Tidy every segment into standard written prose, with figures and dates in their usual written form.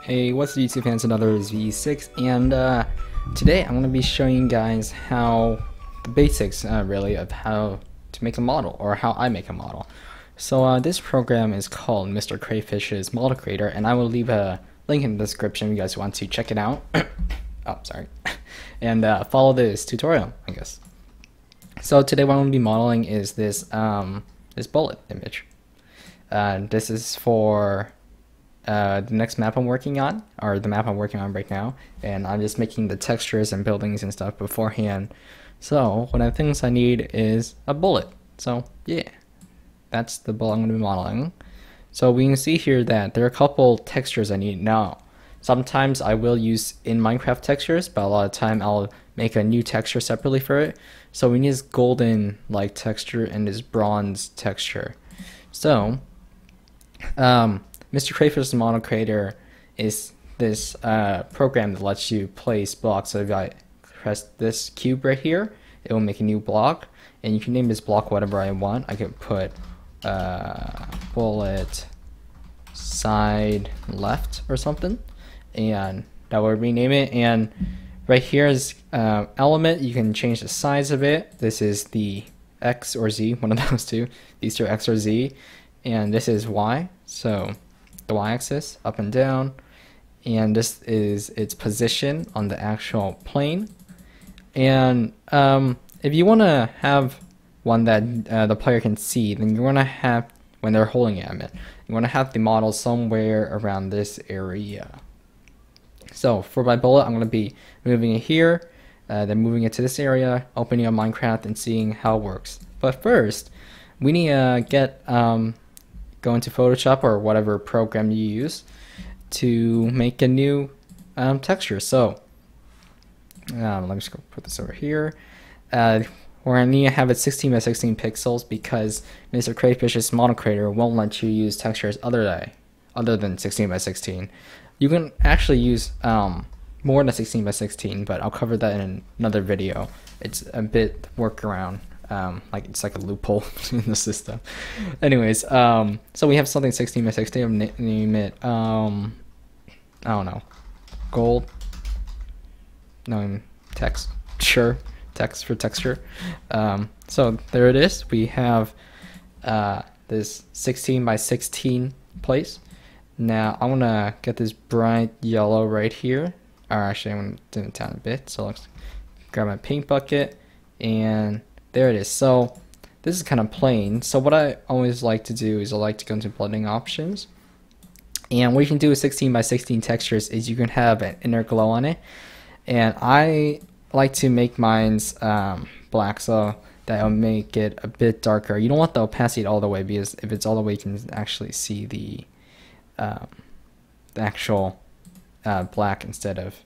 Hey, what's the YouTube fans? Another is V6, and today I'm going to be showing you guys how the basics, really, of how to make a model, or how I make a model. So this program is called Mr. Crayfish's Model Creator, and I will leave a link in the description if you guys want to check it out. Oh, sorry. And follow this tutorial, I guess. So today what I'm going to be modeling is this this bullet image. This is for the next map I'm working on, or the map I'm working on right now, and I'm just making the textures and buildings and stuff beforehand. So one of the things I need is a bullet. So yeah, that's the bullet I'm going to be modeling. So we can see here that there are a couple textures I need now. Sometimes I will use in Minecraft textures, but a lot of time I'll make a new texture separately for it. So we need this golden like texture and this bronze texture. So Mr. Crayfish's Model Creator is this program that lets you place blocks. So if I press this cube right here, it will make a new block, and you can name this block whatever I want. I could put bullet side left or something, and that will rename it. And right here is element. You can change the size of it. This is the X or Z, one of those two. These are X or Z, and this is Y. So the y-axis, up and down, and this is its position on the actual plane. And if you want to have one that the player can see, then you want to have, when they're holding it, you want to have the model somewhere around this area. So for my bullet, I'm going to be moving it here, then moving it to this area, opening up Minecraft and seeing how it works. But first, we need to go into Photoshop or whatever program you use to make a new texture. So let me just go put this over here. We're going to need to have it 16 by 16 pixels because Mr. Crayfish's Model Creator won't let you use textures other than 16 by 16. You can actually use more than 16 by 16, but I'll cover that in another video. It's a bit workaround. Like it's like a loophole in the system. Anyways, so we have something 16 by 16. I'm name it I don't know, gold. No, text. Sure, text for texture. So there it is. We have this 16 by 16 place. Now I want to get this bright yellow right here. Or actually, I'm going to dim it down a bit. So let's grab my paint bucket, and there it is. So this is kind of plain. So what I always like to do is I like to go into blending options. And what you can do with 16 by 16 textures is you can have an inner glow on it. And I like to make mine's black, so that will make it a bit darker. You don't want the opacity all the way, because if it's all the way, you can actually see the actual black instead of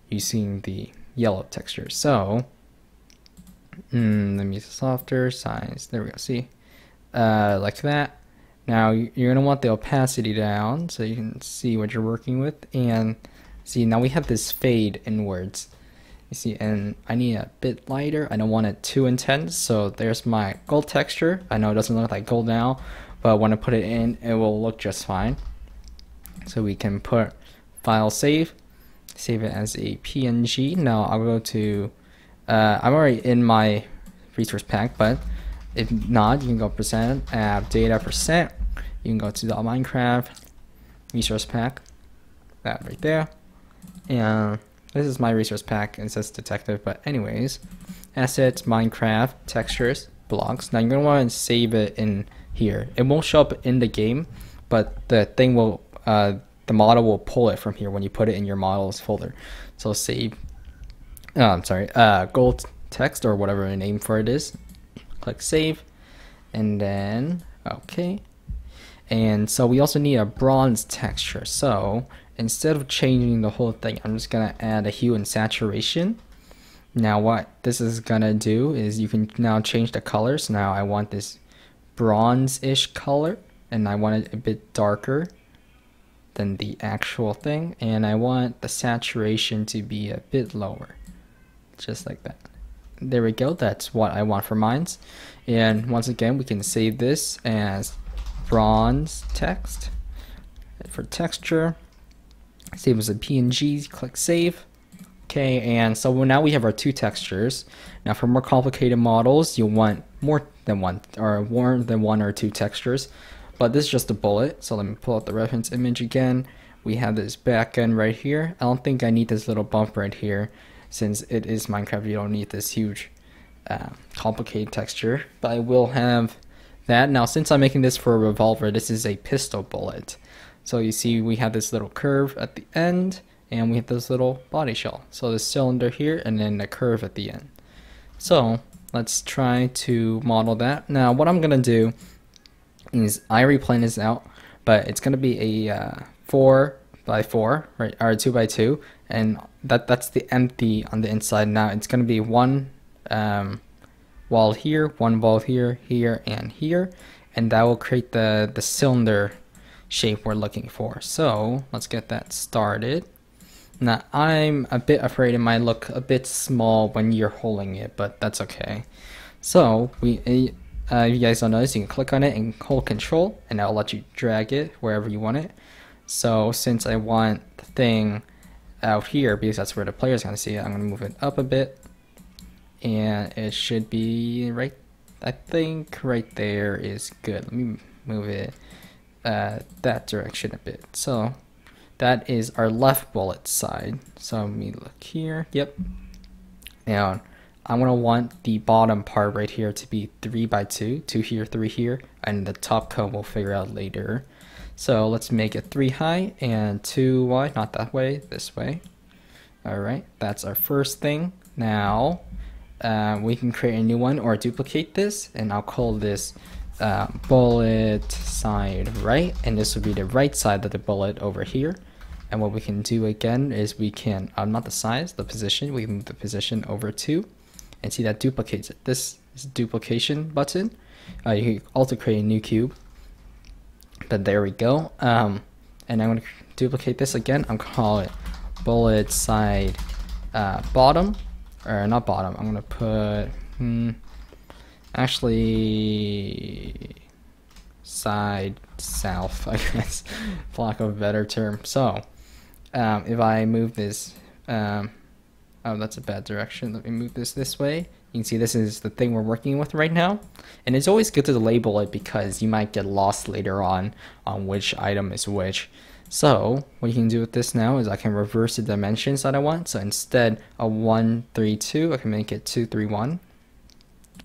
you seeing the yellow texture. So let me use a softer size. There we go. See, like that. Now you're gonna want the opacity down so you can see what you're working with. And see, now we have this fade inwards. You see, and I need a bit lighter. I don't want it too intense. So there's my gold texture. I know it doesn't look like gold now, but when I put it in, it will look just fine. So we can put file save it as a PNG. Now I'll go to I'm already in my resource pack, but if not, you can go percent app data percent. You can go to the Minecraft resource pack, that right there, and this is my resource pack. It says detective, but anyways, assets, Minecraft, textures, blocks. Now you're gonna want to save it in here. It won't show up in the game, but the thing will the model will pull it from here when you put it in your models folder. So save. I'm sorry, gold text or whatever the name for it is. Click save, and then okay. And so we also need a bronze texture. So instead of changing the whole thing, I'm just gonna add a hue and saturation. Now what this is gonna do is you can now change the colors. Now I want this bronze-ish color, and I want it a bit darker than the actual thing, and I want the saturation to be a bit lower. Just like that. There we go. That's what I want for mines. And once again, we can save this as bronze text for texture. Save as a PNG, click save. Okay, and so now we have our two textures. Now for more complicated models, you'll want more than one or two textures, but this is just a bullet. So let me pull out the reference image again. We have this back end right here. I don't think I need this little bump right here, since it is Minecraft. You don't need this huge complicated texture, but I will have that. Now since I'm making this for a revolver, this is a pistol bullet. So you see we have this little curve at the end, and we have this little body shell. So the cylinder here, and then the curve at the end. So let's try to model that. Now what I'm gonna do is I already planned this out, but it's gonna be a 4x4, right, or 2x2, and that's the empty on the inside. Now it's gonna be one wall here, one wall here, here, and here, and that will create the cylinder shape we're looking for. So let's get that started. Now I'm a bit afraid it might look a bit small when you're holding it, but that's okay. So if you guys don't notice, you can click on it and hold control, and that'll let you drag it wherever you want it. So since I want the thing out here, because that's where the player's gonna see it, I'm gonna move it up a bit, and it should be right, I think right there is good. Let me move it that direction a bit. So that is our left bullet side. So let me look here. Yep. Now I'm gonna want the bottom part right here to be 3x2, 2 here, 3 here, and the top cone we'll figure out later. So let's make it 3 high and 2 wide, not that way, this way. Alright, that's our first thing. Now we can create a new one or duplicate this, and I'll call this bullet side right, and this will be the right side of the bullet over here. And what we can do again is we can, not the size, the position, we can move the position over 2, and see that duplicates it. This is duplication button. You can also create a new cube, but there we go. And I'm going to duplicate this again. I'm going to call it bullet side bottom, or not bottom, I'm going to put actually side south, I guess, for lack of a better term. So if I move this, oh, that's a bad direction. Let me move this way. You can see this is the thing we're working with right now, and it's always good to label it because you might get lost later on which item is which. So what you can do with this now is I can reverse the dimensions that I want. So instead of 1, 3, 2, I can make it 2, 3, 1.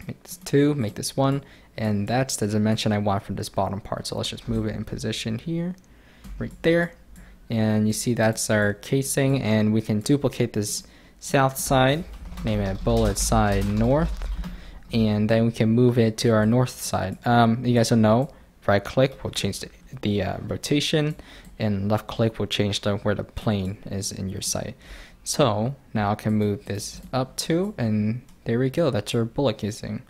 Make this 2, make this 1, and that's the dimension I want for this bottom part. So let's just move it in position here, right there, and you see that's our casing, and we can duplicate this south side, name it bullet side north, and then we can move it to our north side. You guys don't know, right click will change the rotation, and left click will change where the plane is in your sight. So now I can move this up too, and there we go, that's our bullet casing.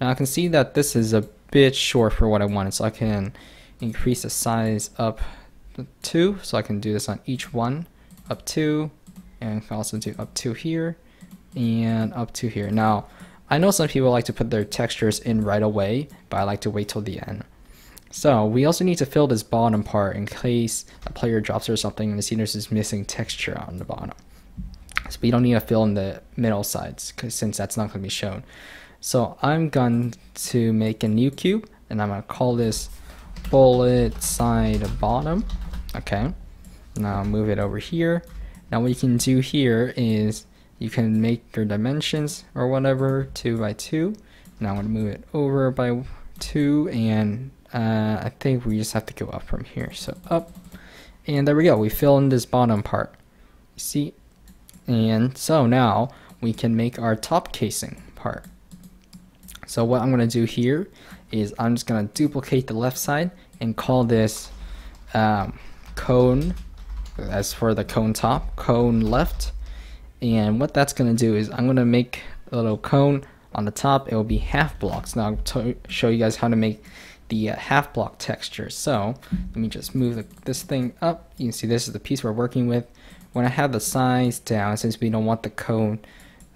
Now I can see that this is a bit short for what I wanted, so I can increase the size up 2, so I can do this on each one, up 2, and I can also do up 2 here, and up 2 here. Now I know some people like to put their textures in right away, but I like to wait till the end. So we also need to fill this bottom part in case a player drops or something and the scene is missing texture on the bottom. So we don't need to fill in the middle sides, since that's not going to be shown. So I'm going to make a new cube, and I'm going to call this bullet side bottom. Okay, now move it over here. Now what you can do here is you can make your dimensions or whatever 2x2. Now I'm going to move it over by 2, and I think we just have to go up from here. So up, and there we go. We fill in this bottom part. You see? And so now we can make our top casing part. So what I'm going to do here is I'm just going to duplicate the left side and call this cone, as for the cone top, cone left. And what that's going to do is I'm going to make a little cone on the top. It will be half blocks. Now I'll show you guys how to make the half block texture. So let me just move this thing up. You can see this is the piece we're working with. When I have the size down, since we don't want the cone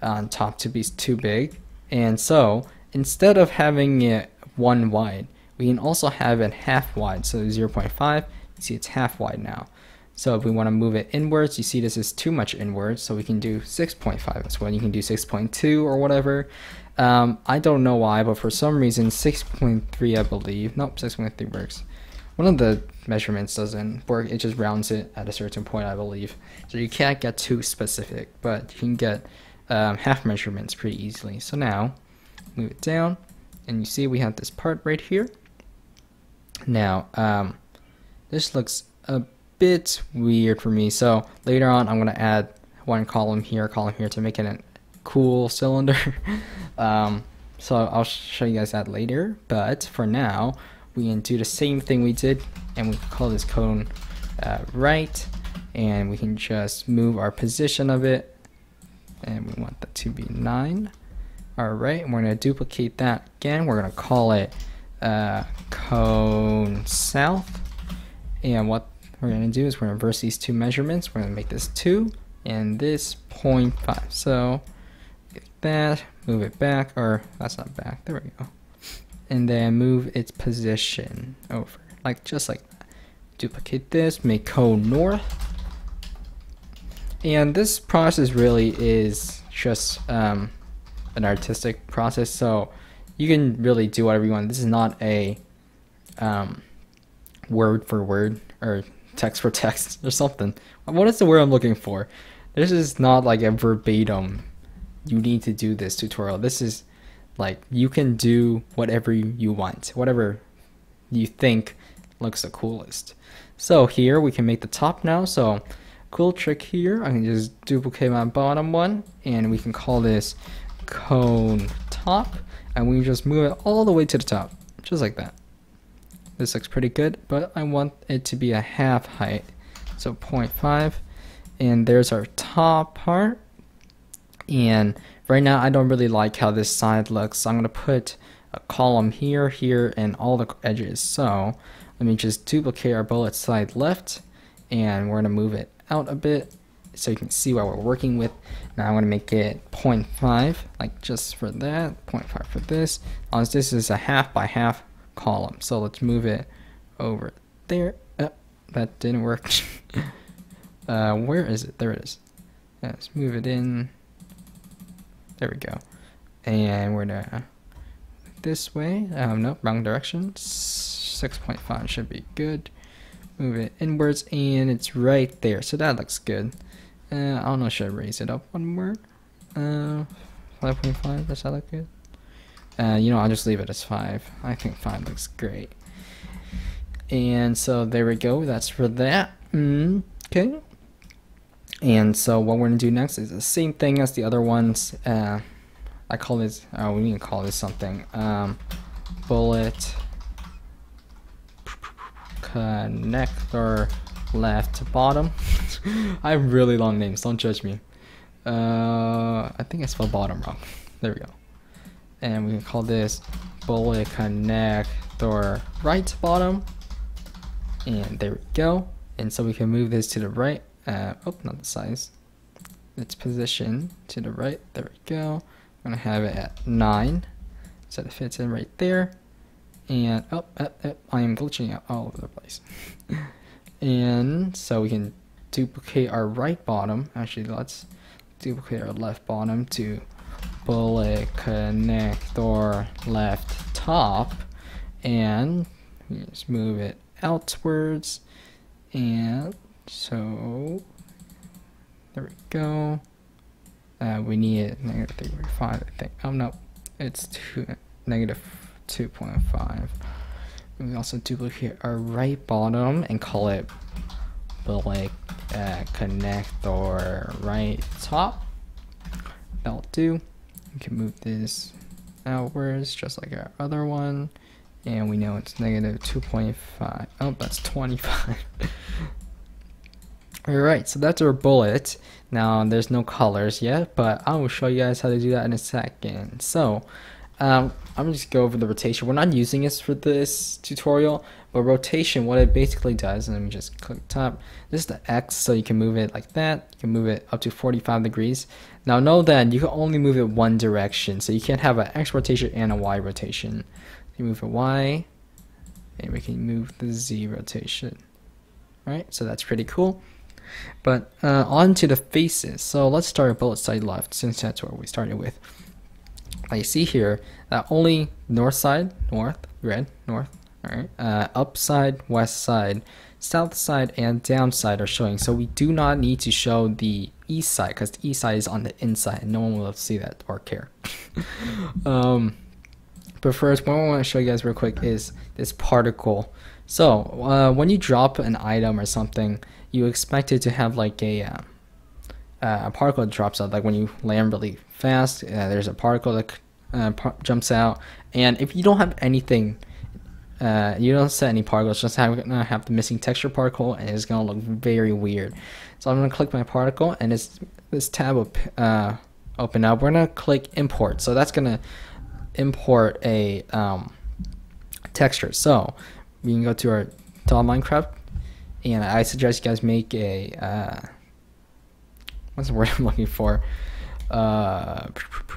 on top to be too big, and so instead of having it 1 wide, we can also have it half wide. So 0.5, you see it's half wide now. So if we want to move it inwards, you see this is too much inwards, so we can do 6.5 as well. You can do 6.2 or whatever. I don't know why, but for some reason 6.3 I believe, nope, 6.3 works. One of the measurements doesn't work, it just rounds it at a certain point, I believe. So you can't get too specific, but you can get half measurements pretty easily. So now, move it down, and you see we have this part right here. Now, this looks a bit weird for me, so later on I'm going to add one column here to make it a cool cylinder. So I'll show you guys that later, but for now we can do the same thing we did, and we can call this cone right, and we can just move our position of it, and we want that to be 9. Alright, and we're going to duplicate that again. We're going to call it cone south, and what we're going to do is we're going to reverse these two measurements. We're going to make this 2 and this 0.5. So get that, move it back, or that's not back, there we go, and then move its position over, like just like that. Duplicate this, make cone north, and this process really is just an artistic process, so you can really do whatever you want. This is not a word for word or text for text or something. What is the word I'm looking for? This is not like a verbatim, you need to do this tutorial. This is like, you can do whatever you want, whatever you think looks the coolest. So here we can make the top now. So cool trick here, I can just duplicate my bottom one, and we can call this cone top, and we just move it all the way to the top, just like that. This looks pretty good, but I want it to be a half height, so 0.5, and there's our top part. And right now I don't really like how this side looks, so I'm going to put a column here, here, and all the edges. So let me just duplicate our bullet side left, and we're going to move it out a bit so you can see what we're working with. Now I'm going to make it 0.5, like just for that, 0.5 for this, as this is a half by half column. So let's move it over there. That didn't work. Where is it? There it is. Let's move it in. There we go. And we're gonna this way. Nope, wrong direction. 6.5 should be good. Move it inwards, and it's right there. So that looks good. I don't know, should I raise it up one more? 5.5, does that look good? You know, I'll just leave it as 5. I think 5 looks great. And so there we go, that's for that. Okay. And so what we're gonna do next is the same thing as the other ones. I call this, we need to call this something. Bullet connector left bottom. I have really long names, don't judge me. I think I spelled bottom wrong. There we go. And we can call this bullet connector right bottom, and there we go. And so we can move this to the right, oh, not the size, its position to the right, there we go. I'm gonna have it at 9 so it fits in right there. And I am glitching out all over the place. And so we can duplicate our right bottom. Actually, let's duplicate our left bottom to bullet connector left top, and we just move it outwards, and so there we go. We need it -3.5, I think. Oh no, it's -2.5. We also duplicate our right bottom and call it bullet connector right top. That'll do. We can move this outwards just like our other one, and we know it's -2.5. Oh, that's 25. Alright, so that's our bullet. Now there's no colors yet, but I will show you guys how to do that in a second. So I'm gonna just go over the rotation. We're not using this for this tutorial, but rotation, what it basically does, and let me just click top, this is the X, so you can move it like that. You can move it up to 45 degrees. Now know that you can only move it one direction, so you can't have an X rotation and a Y rotation. You move a Y, and we can move the Z rotation. right? So that's pretty cool. But on to the faces. So let's start with both side left, since that's where we started with. I see here that only north side, north, red, north, all right, up side, west side, south side, and down side are showing. So we do not need to show the east side, because the east side is on the inside and no one will see that or care. But first, what I want to show you guys real quick is this particle. So when you drop an item or something, you expect it to have like a particle that drops out. Like when you land really fast, there's a particle that jumps out. And if you don't have anything, you don't set any particles, just have the missing texture particle, and it's gonna look very weird. So I'm gonna click my particle, and this tab will open up. We're gonna click import. So that's gonna import a texture. So we can go to our Minecraft, and I suggest you guys make a what's the word I'm looking for?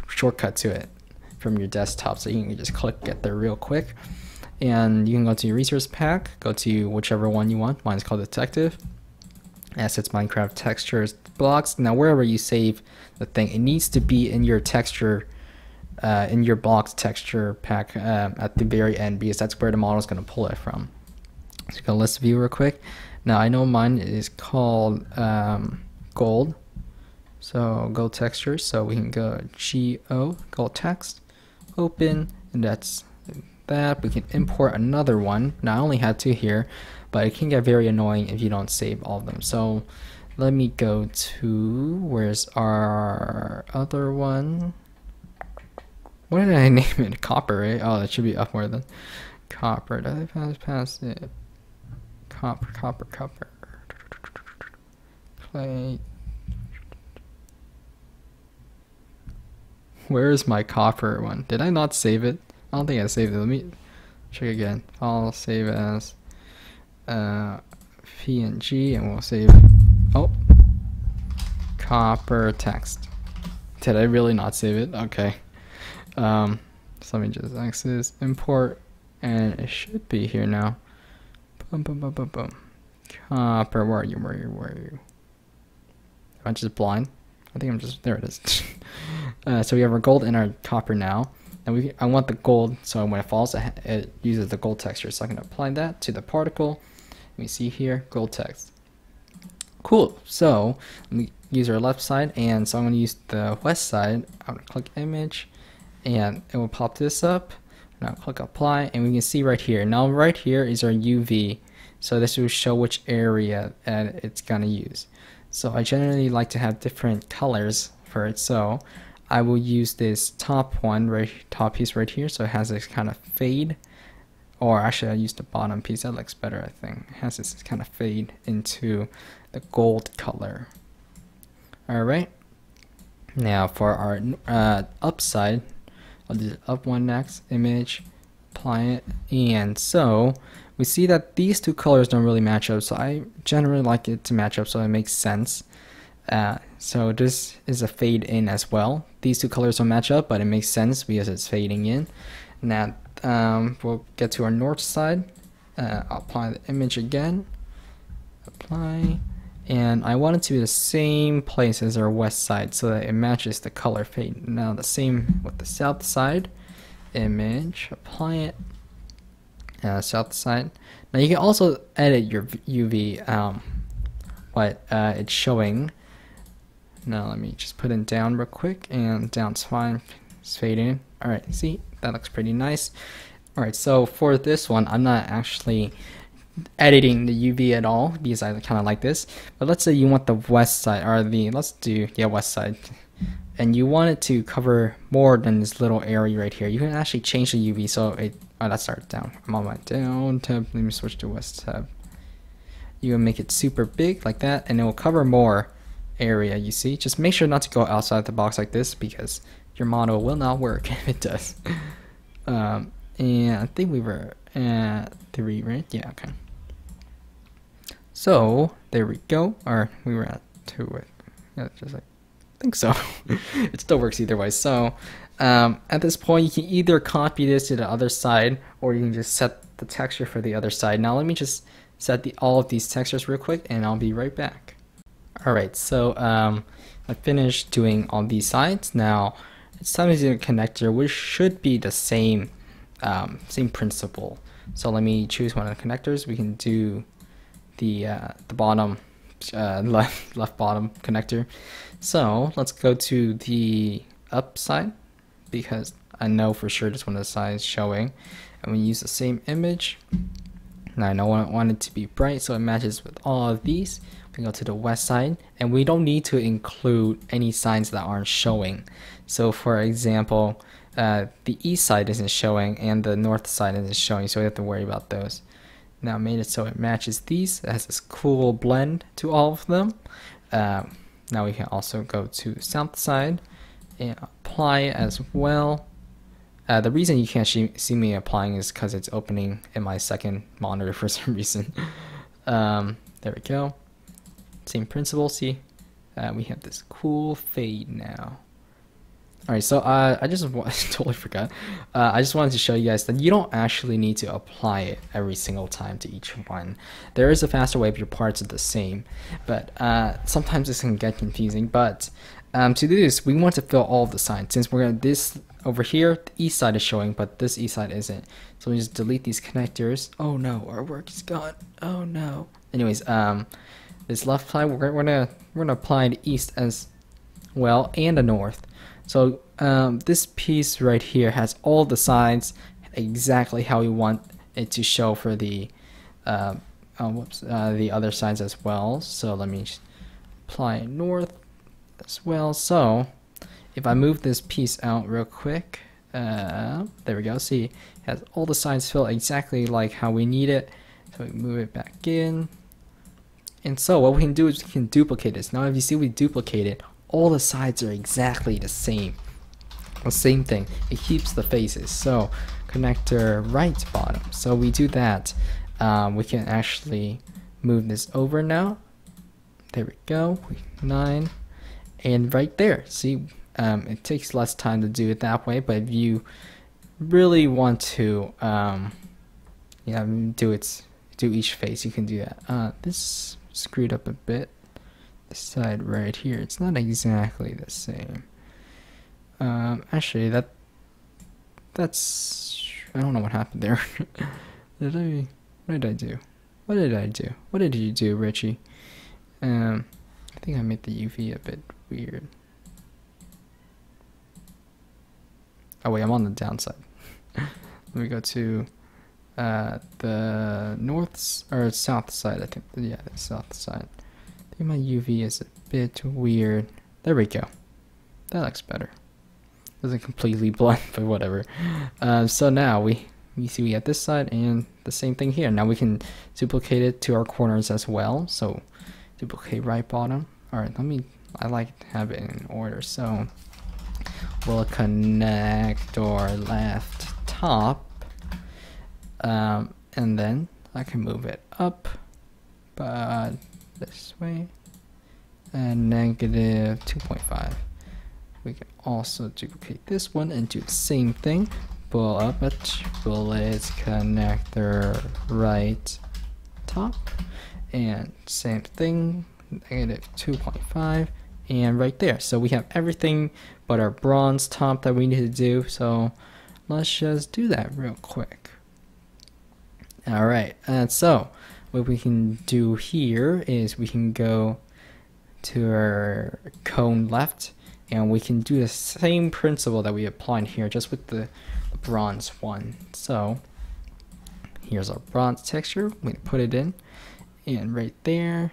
Shortcut to it from your desktop, so you can just click get there real quick. And you can go to your resource pack, go to whichever one you want. Mine's called Detective. Assets, Minecraft, Textures, Blocks. Now wherever you save the thing, it needs to be in your texture, in your blocks texture pack at the very end, because that's where the model is going to pull it from. So go list view real quick. Now I know mine is called gold. So gold texture. So we can go gold text, open, and that's that. We can import another one. Now I only had two here, but it can get very annoying if you don't save all of them. So let me go to, where's our other one? What did I name it? Copper, right? Oh, that should be up more than copper. Did I pass past it? Copper. Clay. Where is my copper one? Did I not save it? I don't think I saved it. Let me check again. I'll save as PNG, and we'll save, oh, copper text. Did I really not save it? Okay. So let me just access import, and it should be here now. Boom. Copper, where are you? Am I just blind? I think I'm just, there it is. So we have our gold and our copper now. And I want the gold, so when it falls, it uses the gold texture. So I'm going to apply that to the particle. We see here, gold text. Cool. So let me use our left side, and so I'm going to use the west side. I'm going to click image, and it will pop this up. Now click apply, and we can see right here. Now right here is our UV. So this will show which area it's going to use. So I generally like to have different colors for it. So I will use this top piece right here, so it has this kind of fade, or actually I use the bottom piece, that looks better. I think it has this kind of fade into the gold color. Alright, now for our upside, I'll do the up one next, image, apply it, and so we see that these two colors don't really match up, so I generally like it to match up so it makes sense. So this is a fade in as well. These two colors don't match up, but it makes sense because it's fading in. Now we'll get to our north side. Apply the image again. Apply. And I want it to be the same place as our west side so that it matches the color fade. Now the same with the south side. Image. Apply it. South side. Now you can also edit your UV, what it's showing. Now let me just put it down real quick, and down's fine. It's fading. Alright, see, that looks pretty nice. Alright, so for this one, I'm not actually editing the UV at all because I kind of like this. But let's say you want the west side, or let's do, west side. And you want it to cover more than this little area right here. You can actually change the UV so it, let's start down. I'm on my down tab. Let me switch to west tab. You can make it super big like that, and it will cover more area. You see, just make sure not to go outside the box like this, because your model will not work if it does. And I think we were at 3, right? Yeah, okay. So there we go. Or we were at 2. Yeah, just like, I think so. It still works either way. So at this point, you can either copy this to the other side, or you can just set the texture for the other side. Now let me just set all of these textures real quick, and I'll be right back. Alright, so I finished doing all these sides. Now it's time to do a connector, which should be the same principle. So let me choose one of the connectors. We can do the bottom left bottom connector. So let's go to the up side, because I know for sure this one of the sides showing, and we use the same image. Now I know I want it to be bright, so it matches with all of these. We go to the west side, and we don't need to include any signs that aren't showing. So for example, the east side isn't showing and the north side isn't showing, so we have to worry about those. Now I made it so it matches these. It has this cool blend to all of them. Now we can also go to the south side and apply it as well. The reason you can't see me applying is because it's opening in my second monitor for some reason. There we go. Same principle. See, we have this cool fade now. Alright, so I just totally forgot. I just wanted to show you guys that you don't actually need to apply it every single time to each one. There is a faster way if your parts are the same, but sometimes this can get confusing. But to do this, we want to fill all of the sides. Since we're gonna this over here, the east side is showing, but this east side isn't. So we just delete these connectors. Oh no, our work is gone. Oh no. Anyways, this left side we're gonna apply the east as well and the north. So this piece right here has all the sides exactly how we want it to show for the the other sides as well. So let me apply north as well. So if I move this piece out real quick, there we go. See, it has all the sides filled exactly like how we need it. So we move it back in. And so what we can do is we can duplicate this. Now if you see we duplicate it, all the sides are exactly the same thing. It keeps the faces. So connector right bottom. So we do that. We can actually move this over now. There we go. 9, and right there. See, it takes less time to do it that way, but if you really want to do each face, you can do that. This screwed up a bit. This side right here, it's not exactly the same. Actually, that's I don't know what happened there. What did I do? What did you do, Richie? I think I made the UV a bit weird. Oh wait, I'm on the downside. Let me go to the north or south side. I think, yeah, the south side. I think my UV is a bit weird. There we go. That looks better. Doesn't completely blend, but whatever. So now we see we have this side and the same thing here. Now we can duplicate it to our corners as well. So duplicate right bottom. All right, I like to have it in order. So we'll connect our left top, and then I can move it up, but this way, and negative 2.5. We can also duplicate this one and do the same thing. Pull up it, bullet connector right top, and same thing, negative 2.5, and right there. So we have everything but our bronze top that we need to do. So let's just do that real quick. Alright, and so what we can do here is we can go to our cone left, and we can do the same principle that we applied here, just with the bronze one. So here's our bronze texture. We put it in, and right there.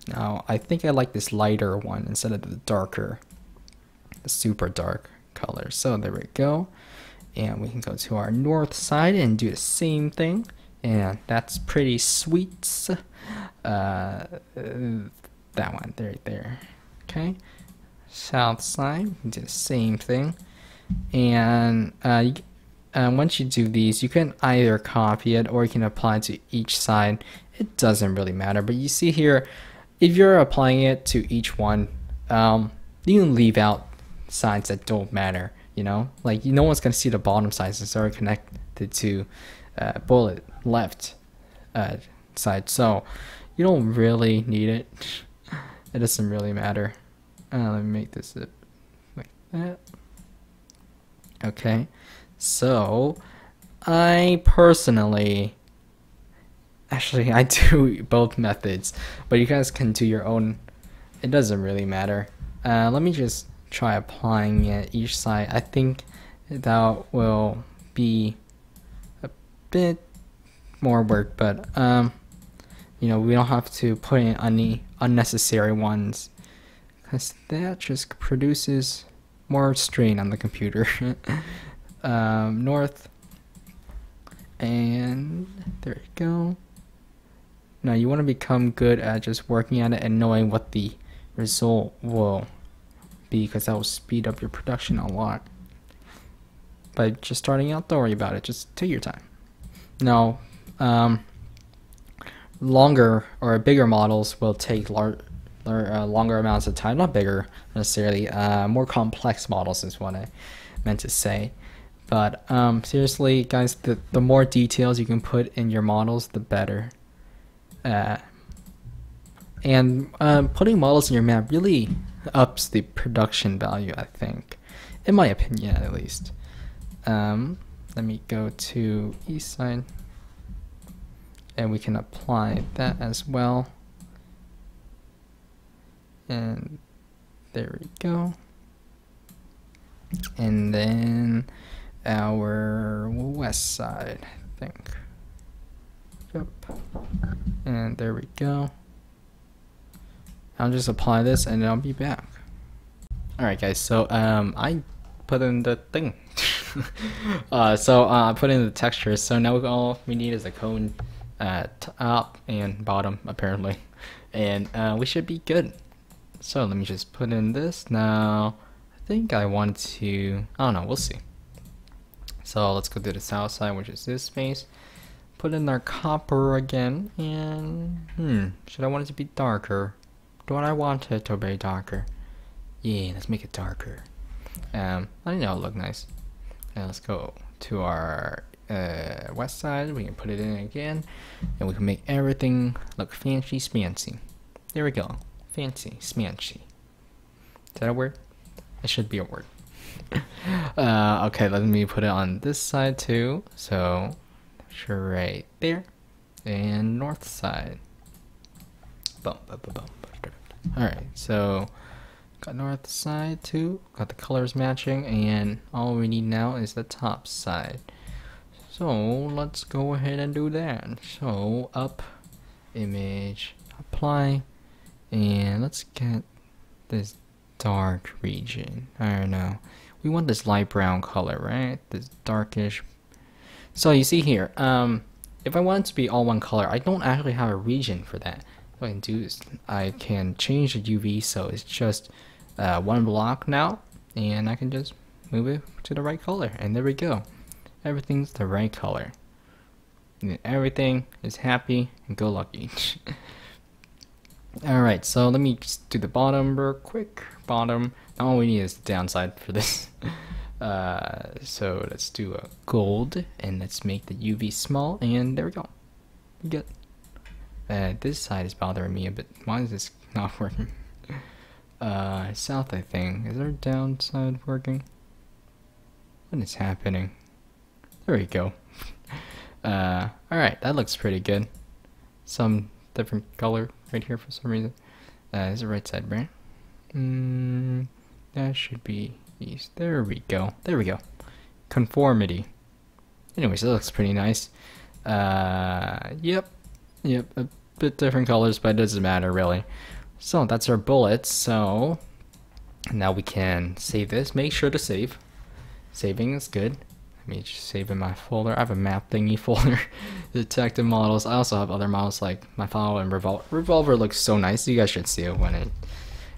Now I think I like this lighter one instead of the darker, the super dark color. So there we go. And we can go to our north side and do the same thing, and that's pretty sweet. That one right there. Okay, south side, we can do the same thing, and once you do these, you can either copy it or you can apply it to each side. It doesn't really matter, but you see here, if you're applying it to each one, you can leave out sides that don't matter. You know, like no one's gonna see the bottom sides that's already connected to bullet left. side. So you don't really need it. It doesn't really matter. Let me make this like that. Okay, so I personally, actually I do both methods, but you guys can do your own. It doesn't really matter. Let me just try applying it each side. I think that will be a bit more work, but you know, we don't have to put in any unnecessary ones, because that just produces more strain on the computer. North, and there you go. Now you want to become good at just working at it and knowing what the result will be, because that will speed up your production a lot. But just starting out, don't worry about it, just take your time. Now longer or bigger models will take longer amounts of time. Not bigger necessarily, more complex models is what I meant to say. But seriously guys, the more details you can put in your models, the better. And putting models in your map really ups the production value, I think, in my opinion at least. Let me go to east side, and we can apply that as well. And there we go. And then our west side, I think. Yep. And there we go. I'll just apply this and I'll be back. Alright guys, so I put in the thing. I put in the texture, so now all we need is a cone top and bottom apparently, and we should be good. So let me just put in this. Now I think I want to, I don't know, we'll see. So let's go to the south side, which is this space. Put in our copper again, and should I want it to be darker? Do I want it to be darker? Yeah, let's make it darker. I think that'll look nice. And let's go to our west side. We can put it in again, and we can make everything look fancy smancy. There we go, fancy smancy. Is that a word? It should be a word. Okay, let me put it on this side too. So right there, and north side. Boom, boom, boom, boom. Alright, so got north side too, got the colors matching, and all we need now is the top side. So let's go ahead and do that. So up, image, apply, and let's get this dark region. I don't know, we want this light brown color, right? This darkish. So you see here, if I want it to be all one color, I don't actually have a region for that. What I can do is I can change the UV so it's just one block now, and I can just move it to the right color, and there we go. Everything's the right color. And everything is happy and go lucky. Alright, so let me just do the bottom real quick. Bottom, all we need is the downside for this. So let's do a gold, and let's make the UV small, and there we go. Good. This side is bothering me a bit. Why is this not working? South, I think. Is our downside working? What is happening? There we go. Alright, that looks pretty good. Some different color right here for some reason. Is the right side, right? That should be east. There we go. There we go. Conformity. Anyways, it looks pretty nice. Yep. A bit different colors, but it doesn't matter really. So that's our bullets. So now we can save this. Make sure to save. Saving is good. Let me just save in my folder. I have a map thingy folder. Detective models. I also have other models like my file and revolver. Revolver looks so nice. You guys should see it when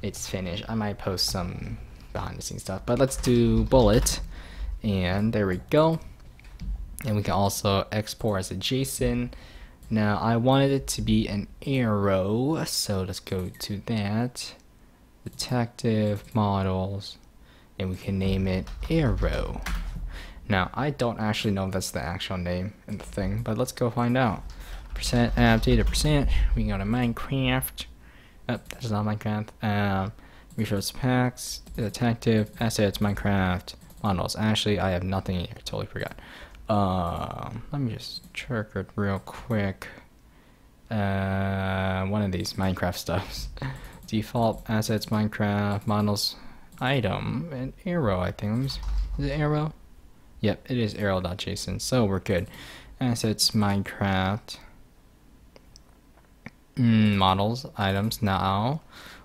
it's finished. I might post some behind the scenes stuff, but let's do bullet, and there we go. And we can also export as a JSON. Now I wanted it to be an arrow, so let's go to that, detective models, and we can name it arrow. Now I don't actually know if that's the actual name in the thing, but let's go find out. percent updated percent. We go to Minecraft. Oh, that's not Minecraft. Resource packs, detective, assets, Minecraft, models. Actually, I have nothing in here. Totally forgot. Let me just check it real quick. One of these Minecraft stuffs. Default assets, Minecraft, models, item, and arrow. I think. Is it arrow? Yep, it is arrow.json. So we're good. Assets, Minecraft, models, items. Now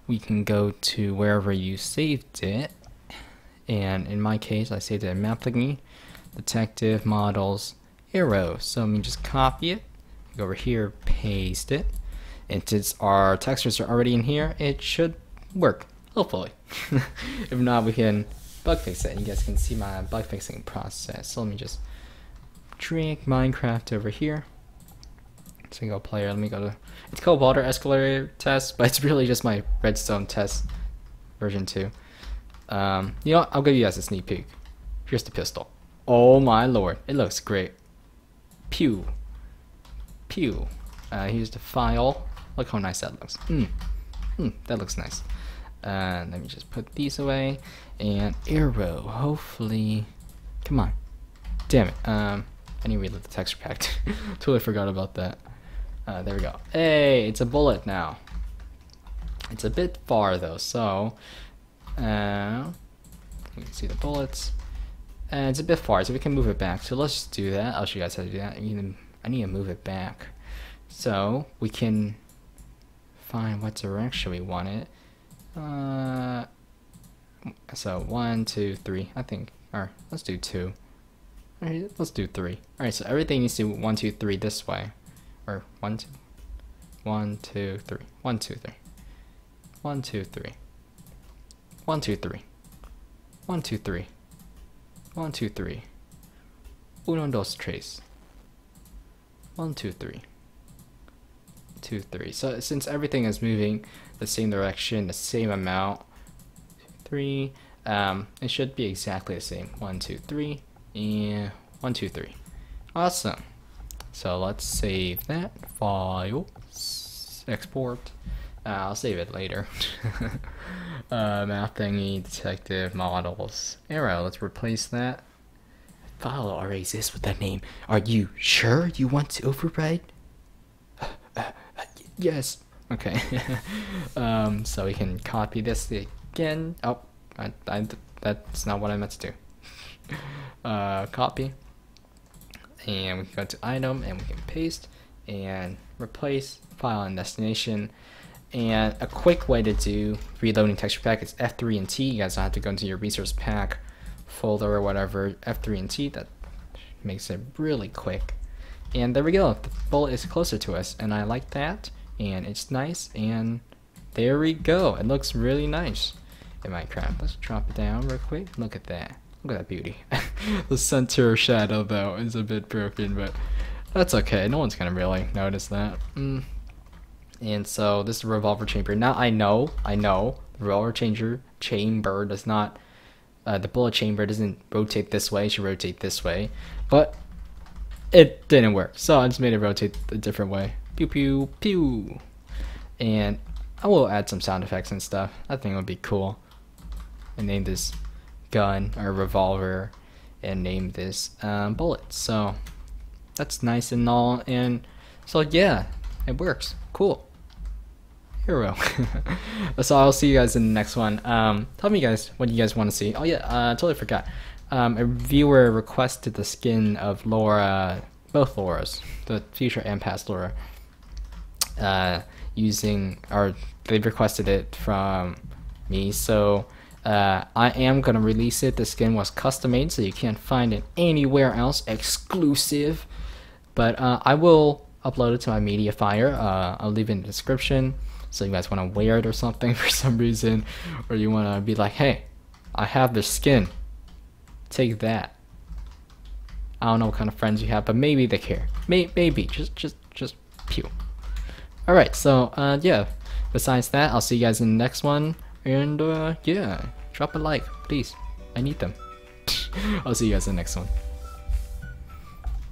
we can go to wherever you saved it, and in my case I saved it in map thingy, detective, models, arrow. So let me just copy it, go over here, paste it, and since our textures are already in here, it should work, hopefully. If not, we can bug fix it and you guys can see my bug fixing process. So let me just drag Minecraft over here. Single player, let me go to, it's called water escalator test, but it's really just my redstone test version 2. You know what? I'll give you guys a sneak peek. Here's the pistol. Oh my lord, it looks great. Pew. Pew. Here's the file. Look how nice that looks. That looks nice. Let me just put these away. And arrow, hopefully. Come on. Damn it. I need to reload the texture pack. Totally forgot about that. There we go. Hey, it's a bullet now. It's a bit far though, so you can see the bullets. It's a bit far, so we can move it back. So let's just do that. I'll show you guys how to do that. I need to move it back, so we can find what direction we want it. So 1, 2, 3. I think, or let's do 2. Alright, let's do 3. Alright, so everything needs to 1, 2, 3 this way. Or 1, 2, 1, 2, 3, 1, 2, 3, 1, 2, 3, 1, 2, 3, 1, 2, 3, 1, 2, 3, uno, dos, tres, 1, 2, 3, 2, 3. So since everything is moving the same direction, the same amount, 3, it should be exactly the same. 1, 2, 3, and 1, 2, 3. Awesome. So let's save that file, export. I'll save it later. Map thingy, detective, models, arrow. Let's replace that. File already exists with that name. Are you sure you want to override? Yes. Okay. So we can copy this again. Oh, that's not what I meant to do. Copy. And we can go to item and we can paste and replace file and destination. And a quick way to do reloading texture pack is F3 and T. You guys don't have to go into your resource pack folder or whatever. F3 and T, that makes it really quick. And there we go. The bullet is closer to us, and I like that. And it's nice. And there we go. It looks really nice in Minecraft. Let's drop it down real quick. Look at that. Look at that beauty. The center shadow though is a bit broken, but that's okay. No one's gonna really notice that. And so this is the revolver chamber. Now I know the revolver chamber does not, the bullet chamber doesn't rotate this way. It should rotate this way, but it didn't work. So I just made it rotate a different way. Pew pew pew. And I will add some sound effects and stuff. I think it would be cool. And name this gun or revolver and name this bullet. So that's nice and all, and so yeah, it works. Cool. Hero. So I'll see you guys in the next one. Tell me guys what you guys want to see. Oh yeah, totally forgot. A viewer requested the skin of Laura, both Lauras, the future and past Laura, using, or they requested it from me, so I am gonna release it. The skin was custom made, so you can't find it anywhere else, exclusive. But I will upload it to my MediaFire. I'll leave it in the description, so you guys want to wear it or something for some reason, or you want to be like, hey, I have this skin, take that. I don't know what kind of friends you have, but maybe they care. Maybe just pew. All right, so yeah. Besides that, I'll see you guys in the next one. And yeah, drop a like, please. I need them. I'll see you guys in the next one.